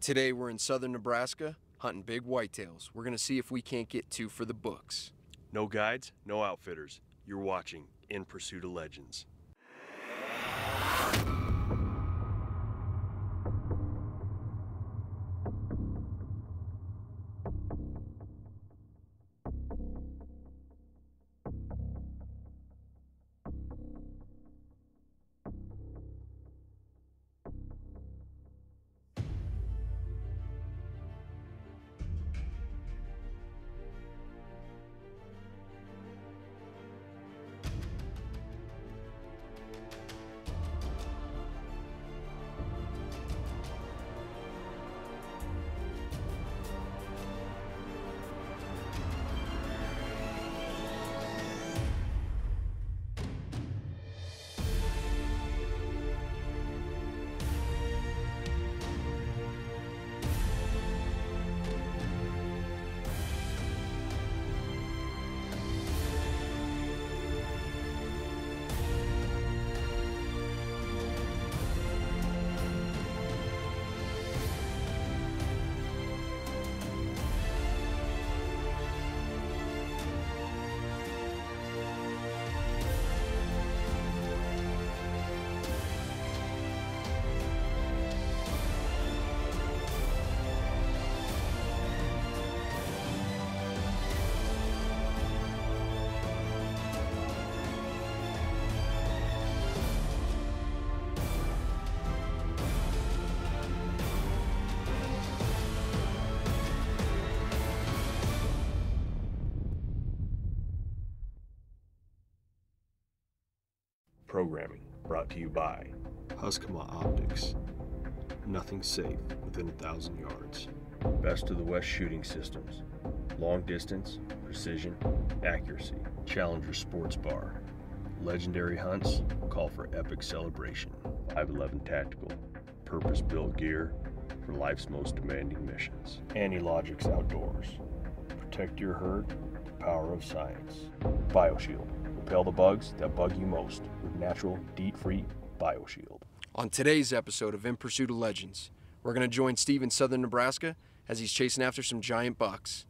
Today we're in southern Nebraska hunting big whitetails. We're gonna see if we can't get two for the books. No guides, no outfitters. You're watching In Pursuit of Legends. Programming brought to you by Huskama Optics. Nothing safe within 1,000 yards. Best of the West shooting systems. Long distance, precision, accuracy. Challenger Sports Bar. Legendary hunts call for epic celebration. 511 Tactical. Purpose-built gear for life's most demanding missions. Anti-Logics Outdoors. Protect your herd with the power of science. BioShield. Repel the bugs that bug you most with natural, DEET-free BioShield. On today's episode of In Pursuit of Legends, we're gonna join Steve in southern Nebraska as he's chasing after some giant bucks.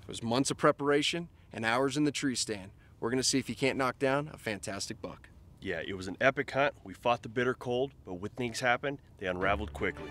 It was months of preparation and hours in the tree stand. We're gonna see if he can't knock down a fantastic buck. Yeah, it was an epic hunt. We fought the bitter cold, but when things happened, they unraveled quickly.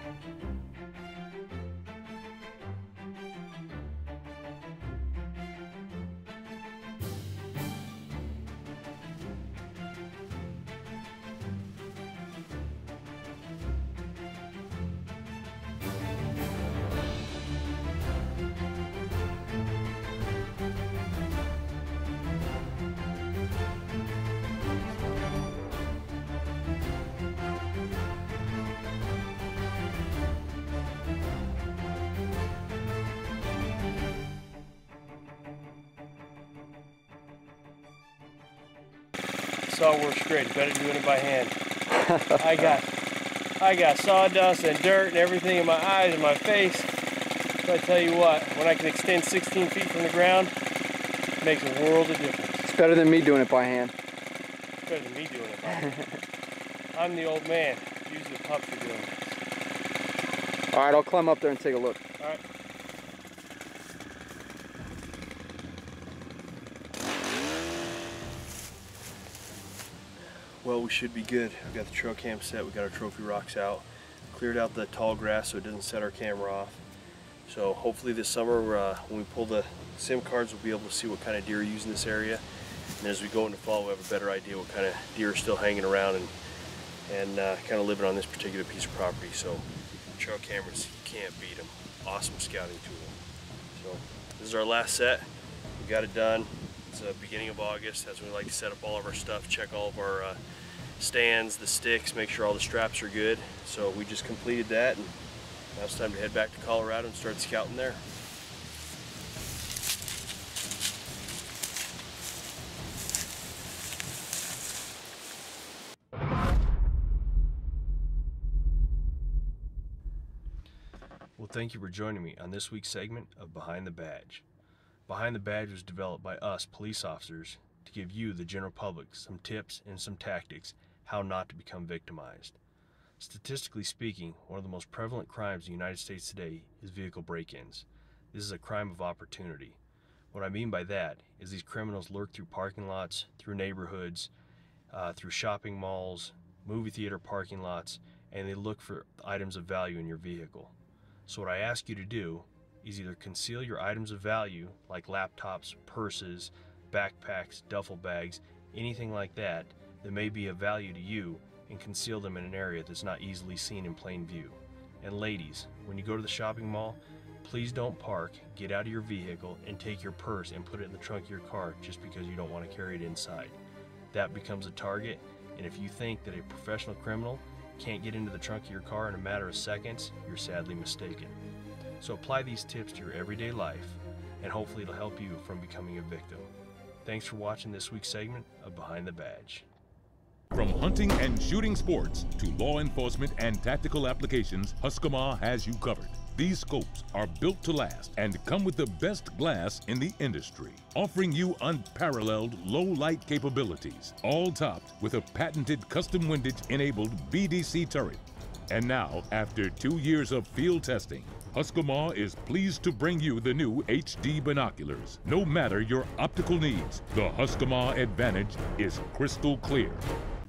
Saw works great. Better doing it by hand. I got sawdust and dirt and everything in my eyes and my face. But I tell you what, when I can extend 16 feet from the ground, it makes a world of difference. It's better than me doing it by hand. It's better than me doing it by hand. I'm the old man. Usually the pups are doing it. All right, I'll climb up there and take a look. All right. Well, we should be good. I've got the trail cam set, we got our trophy rocks out, cleared out the tall grass so it doesn't set our camera off. So hopefully this summer, when we pull the SIM cards, we'll be able to see what kind of deer are using this area. And as we go into fall, we'll have a better idea what kind of deer are still hanging around and kind of living on this particular piece of property. So trail cameras, you can't beat them. Awesome scouting tool. So this is our last set. We got it done. It's the beginning of August. That's when we like to set up all of our stuff, check all of our stands, the sticks, make sure all the straps are good. So we just completed that, and now it's time to head back to Colorado and start scouting there. Well, thank you for joining me on this week's segment of Behind the Badge. Behind the Badge was developed by us police officers to give you, the general public, some tips and some tactics how not to become victimized. Statistically speaking, one of the most prevalent crimes in the United States today is vehicle break-ins. This is a crime of opportunity. What I mean by that is these criminals lurk through parking lots, through neighborhoods, through shopping malls, movie theater parking lots, and they look for items of value in your vehicle. So what I ask you to do is either conceal your items of value like laptops, purses, backpacks, duffel bags, anything like that that may be of value to you, and conceal them in an area that's not easily seen in plain view. And ladies, when you go to the shopping mall, please don't park, get out of your vehicle, and take your purse and put it in the trunk of your car just because you don't want to carry it inside. That becomes a target, and if you think that a professional criminal can't get into the trunk of your car in a matter of seconds, you're sadly mistaken. So apply these tips to your everyday life, and hopefully it'll help you from becoming a victim. Thanks for watching this week's segment of Behind the Badge. From hunting and shooting sports to law enforcement and tactical applications, Husqvarna has you covered. These scopes are built to last and come with the best glass in the industry, offering you unparalleled low-light capabilities, all topped with a patented custom windage-enabled BDC turret. And now, after 2 years of field testing, Husqvarna is pleased to bring you the new HD binoculars. No matter your optical needs, the Husqvarna Advantage is crystal clear.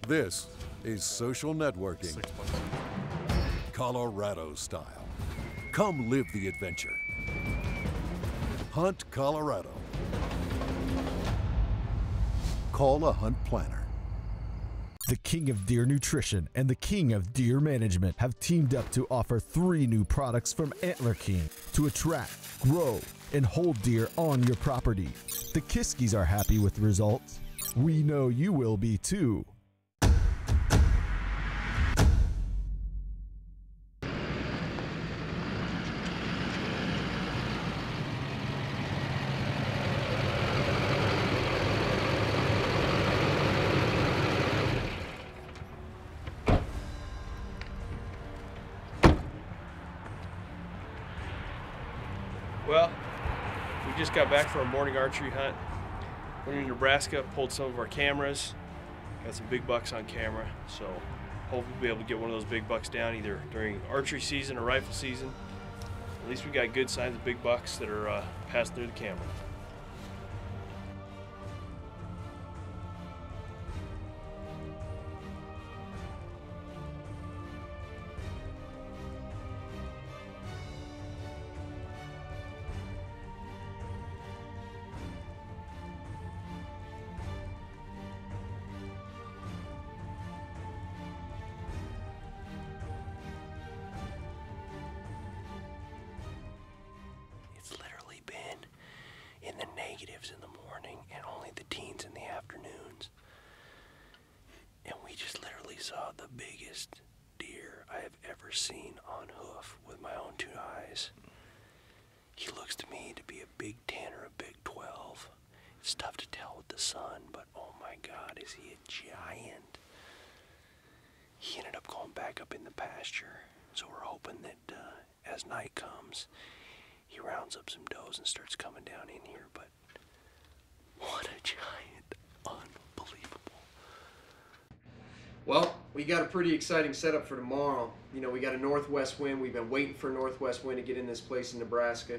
This is social networking, Colorado style. Come live the adventure. Hunt Colorado. Call a hunt planner. The King of Deer Nutrition and the King of Deer Management have teamed up to offer 3 new products from Antler King to attract, grow, and hold deer on your property. The Kiskies are happy with the results. We know you will be too. Well, we just got back from a morning archery hunt. Went into Nebraska, pulled some of our cameras, got some big bucks on camera, so hopefully we'll be able to get one of those big bucks down either during archery season or rifle season. At least we got good signs of big bucks that are passing through the camera. In the negatives in the morning and only the teens in the afternoons. And we just literally saw the biggest deer I have ever seen on hoof with my own 2 eyes. He looks to me to be a big 10 or a big 12. It's tough to tell with the sun, but oh my God, is he a giant. He ended up going back up in the pasture, so we're hoping that as night comes, he rounds up some does and starts coming down in here, but what a giant, unbelievable. Well, we got a pretty exciting setup for tomorrow. You know, we got a northwest wind. We've been waiting for a northwest wind to get in this place in Nebraska.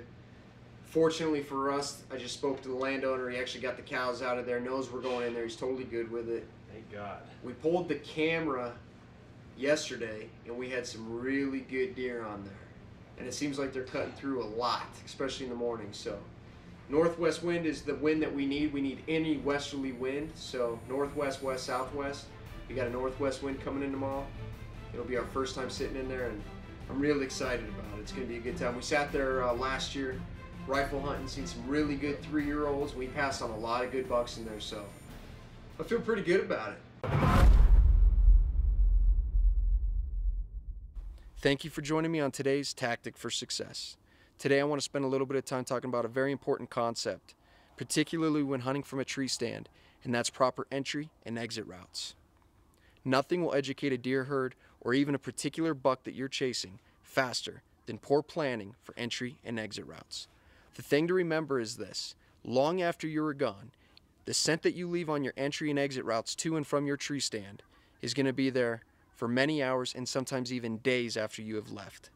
Fortunately for us, I just spoke to the landowner. He actually got the cows out of there, knows we're going in there. He's totally good with it. Thank God. We pulled the camera yesterday, and we had some really good deer on there. And it seems like they're cutting through a lot, especially in the morning. So northwest wind is the wind that we need. We need any westerly wind. So northwest, west, southwest. We got a northwest wind coming in tomorrow. It'll be our first time sitting in there, and I'm really excited about it. It's going to be a good time. We sat there last year rifle hunting, seen some really good 3-year-olds. We passed on a lot of good bucks in there, so I feel pretty good about it. Thank you for joining me on today's Tactic for Success. Today I want to spend a little bit of time talking about a very important concept, particularly when hunting from a tree stand, and that's proper entry and exit routes. Nothing will educate a deer herd or even a particular buck that you're chasing faster than poor planning for entry and exit routes. The thing to remember is this: long after you are gone, the scent that you leave on your entry and exit routes to and from your tree stand is going to be there for many hours and sometimes even days after you have left.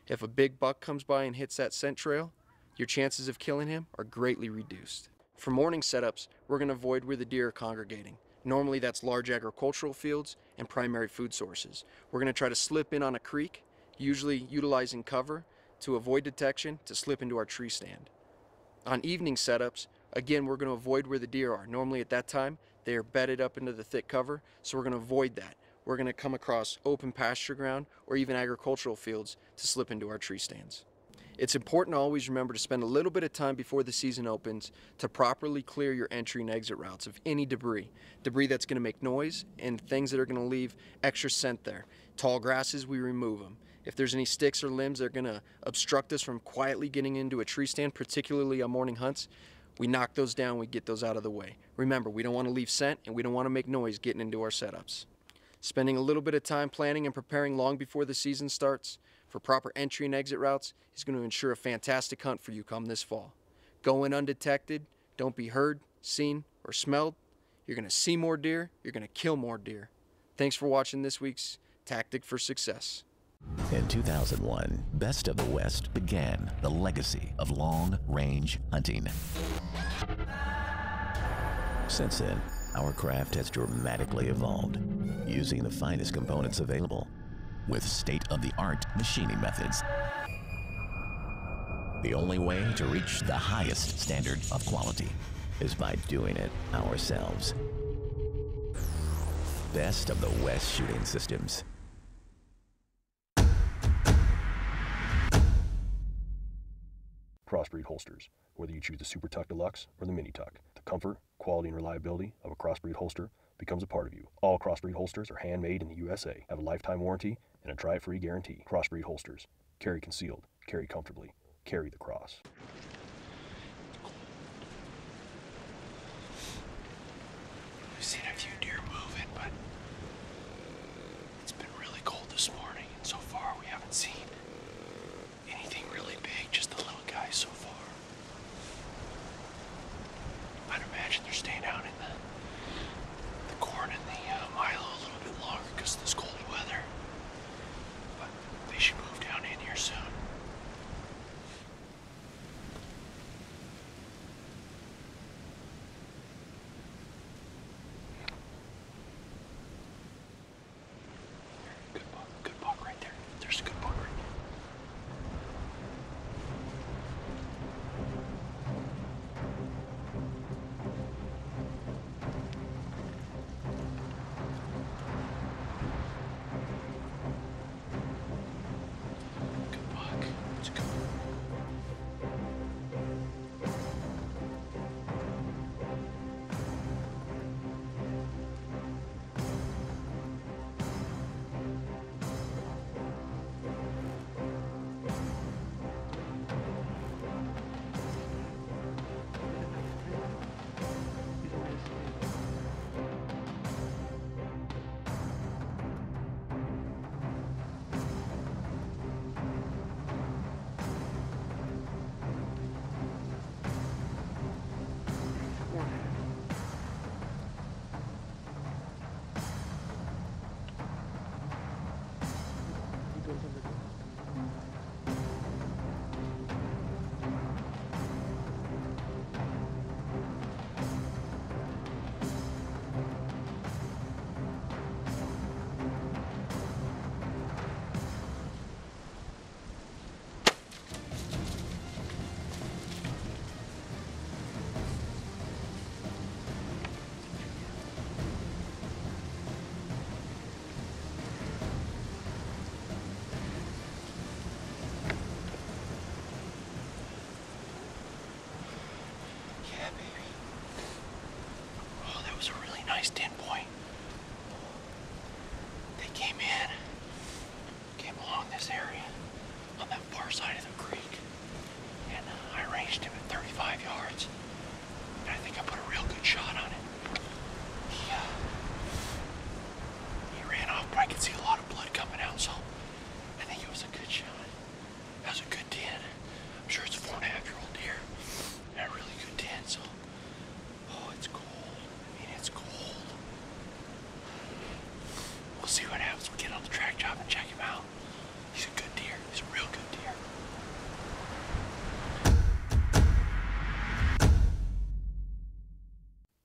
If a big buck comes by and hits that scent trail, your chances of killing him are greatly reduced. For morning setups, we're going to avoid where the deer are congregating. Normally that's large agricultural fields and primary food sources. We're going to try to slip in on a creek, usually utilizing cover to avoid detection to slip into our tree stand. On evening setups, again, we're going to avoid where the deer are. Normally at that time, they are bedded up into the thick cover, so we're going to avoid that. We're going to come across open pasture ground or even agricultural fields to slip into our tree stands. It's important to always remember to spend a little bit of time before the season opens to properly clear your entry and exit routes of any debris. Debris that's going to make noise and things that are going to leave extra scent there. Tall grasses, we remove them. If there's any sticks or limbs that are going to obstruct us from quietly getting into a tree stand, particularly on morning hunts, we knock those down, we get those out of the way. Remember, we don't want to leave scent and we don't want to make noise getting into our setups. Spending a little bit of time planning and preparing long before the season starts for proper entry and exit routes is going to ensure a fantastic hunt for you come this fall. Go in undetected, don't be heard, seen, or smelled. You're going to see more deer, you're going to kill more deer. Thanks for watching this week's Tactic for Success. In 2001, Best of the West began the legacy of long-range hunting. Since then, our craft has dramatically evolved, using the finest components available, with state-of-the-art machining methods. The only way to reach the highest standard of quality is by doing it ourselves. Best of the West Shooting Systems. Crossbreed holsters. Whether you choose the Super Tuck Deluxe or the Mini Tuck, the comfort, quality, and reliability of a Crossbreed holster becomes a part of you. All Crossbreed holsters are handmade in the USA, have a lifetime warranty, and a try-it-free guarantee. Crossbreed holsters. Carry concealed. Carry comfortably. Carry the cross. We've seen a few deer moving, but it's been really cold this morning, and so far we haven't seen anything really big, just the little guys so far. I'd imagine they're staying out in the corn and the milo a little bit longer because of this cold weather. But they should move down in here soon. Good buck right there. There's a good buck right there.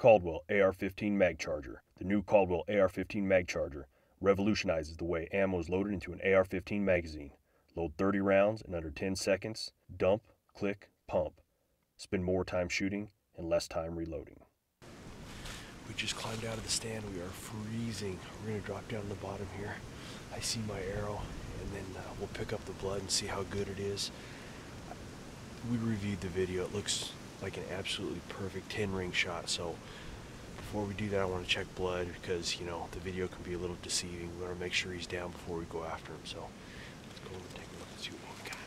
Caldwell AR-15 Mag Charger. The new Caldwell AR-15 Mag Charger revolutionizes the way ammo is loaded into an AR-15 magazine. Load 30 rounds in under 10 seconds. Dump, click, pump. Spend more time shooting and less time reloading. We just climbed out of the stand. We are freezing. We're going to drop down to the bottom here. I see my arrow, and then we'll pick up the blood and see how good it is. We reviewed the video. It looks like an absolutely perfect 10-ring shot. So before we do that, I want to check blood because, you know, the video can be a little deceiving. We want to make sure he's down before we go after him. So let's go and take a look and see what we've got.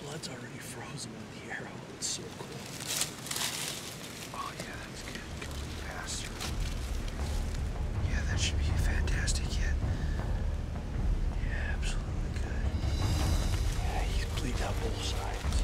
Blood's already frozen on the arrow. It's so cool. Oh yeah, that's good. Coming past through. Yeah, that should be a fantastic hit. Yeah, absolutely good. Yeah, he's bleeding out both sides.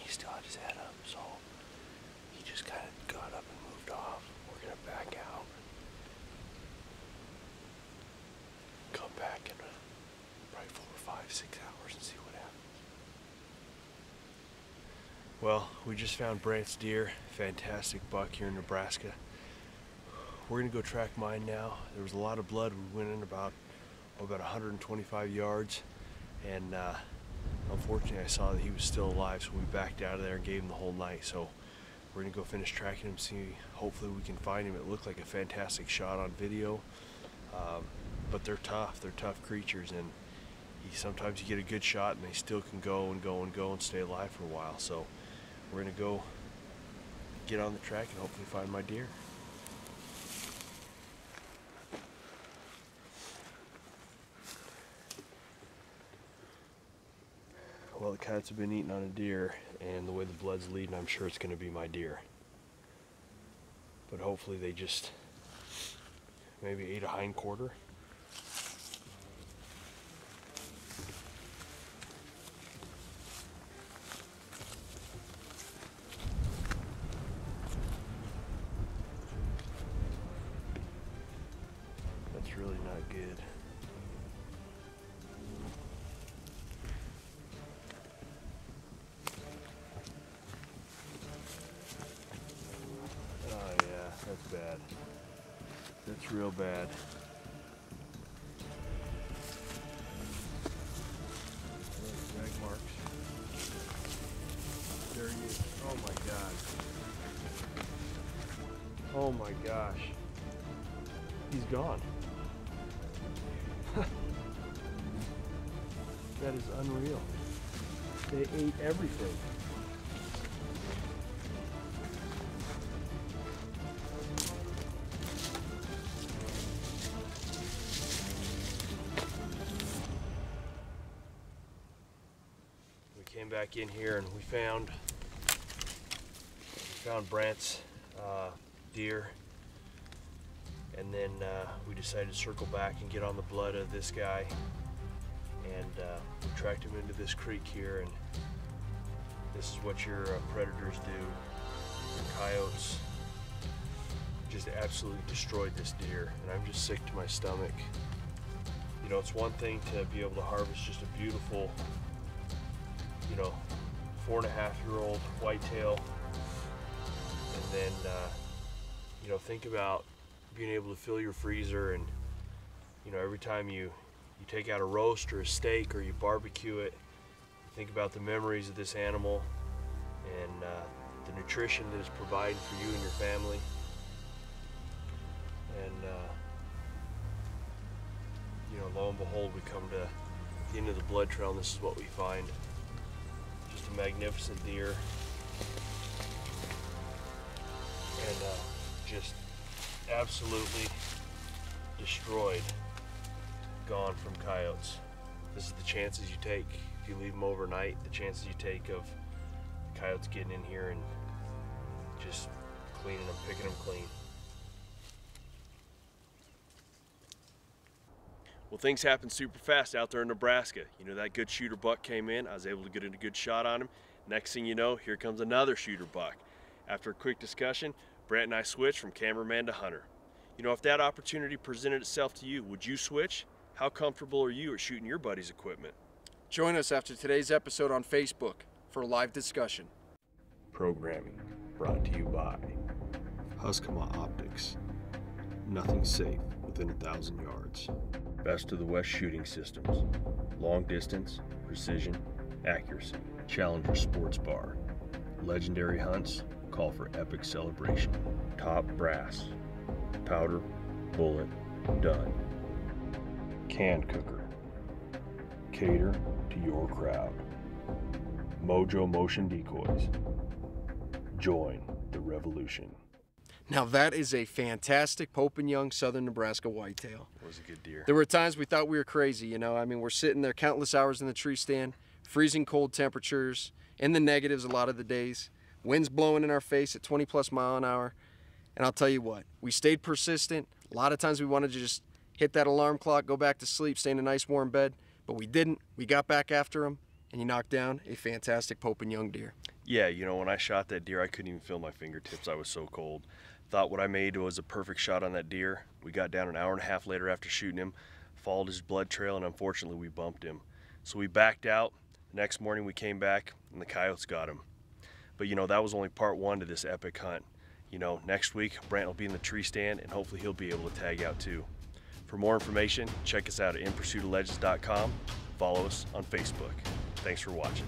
Still had his head up, so he just kind of got up and moved off. We're gonna back out, come back in probably 4 or 5, 6 hours and see what happens. Well, we just found Brant's deer, fantastic buck here in Nebraska. We're gonna go track mine now. There was a lot of blood. We went in about 125 yards, and unfortunately, I saw that he was still alive, so we backed out of there and gave him the whole night. So we're gonna go finish tracking him, see, hopefully we can find him. It looked like a fantastic shot on video, but they're tough creatures, and sometimes you get a good shot and they still can go and go and go and stay alive for a while. So we're gonna go get on the track and hopefully find my deer. Well, the cats have been eating on a deer, and the way the blood's leading, I'm sure it's going to be my deer. But hopefully they just maybe ate a hind quarter. That's really not good. That's bad. That's real bad. Drag marks. There he is. Oh my god. Oh my gosh. He's gone. That is unreal. They ate everything. Came back in here and we found Brant's deer, and then we decided to circle back and get on the blood of this guy, and we tracked him into this creek here, and this is what your predators do. Your coyotes just absolutely destroyed this deer, and I'm just sick to my stomach. You know, it's one thing to be able to harvest just a beautiful, you know, 4.5-year-old whitetail, and then you know, think about being able to fill your freezer, and you know, every time you you take out a roast or a steak or you barbecue it, think about the memories of this animal and the nutrition that it's providing for you and your family. And you know, lo and behold, we come to the end of the blood trail and this is what we find. Just a magnificent deer. And just absolutely destroyed, gone from coyotes. This is the chances you take if you leave them overnight, the chances you take of coyotes getting in here and just cleaning them, picking them clean. Well, things happen super fast out there in Nebraska. You know, that good shooter buck came in, I was able to get a good shot on him. Next thing you know, here comes another shooter buck. After a quick discussion, Brent and I switched from cameraman to hunter. You know, if that opportunity presented itself to you, would you switch? How comfortable are you at shooting your buddy's equipment? Join us after today's episode on Facebook for a live discussion. Programming brought to you by Husqvarna Optics. Nothing safe within 1,000 yards. Best of the West shooting systems. Long distance, precision, accuracy. Challenger Sports Bar. Legendary hunts call for epic celebration. Top brass. Powder, bullet, done. Can cooker. Cater to your crowd. Mojo Motion Decoys. Join the revolution. Now that is a fantastic Pope and Young Southern Nebraska whitetail. That was a good deer. There were times we thought we were crazy, you know. I mean, we're sitting there countless hours in the tree stand, freezing cold temperatures, in the negatives a lot of the days, winds blowing in our face at 20+ mile an hour. And I'll tell you what, we stayed persistent. A lot of times we wanted to just hit that alarm clock, go back to sleep, stay in a nice warm bed, but we didn't. We got back after him, and he knocked down a fantastic Pope and Young deer. Yeah, you know, when I shot that deer, I couldn't even feel my fingertips. I was so cold. Thought what I made was a perfect shot on that deer. We got down an hour and a half later after shooting him, followed his blood trail, and unfortunately we bumped him. So we backed out. The next morning we came back, and the coyotes got him. But you know, that was only part one to this epic hunt. You know, next week, Brant will be in the tree stand, and hopefully he'll be able to tag out too. For more information, check us out at InPursuitOfLegends.com. Follow us on Facebook. Thanks for watching.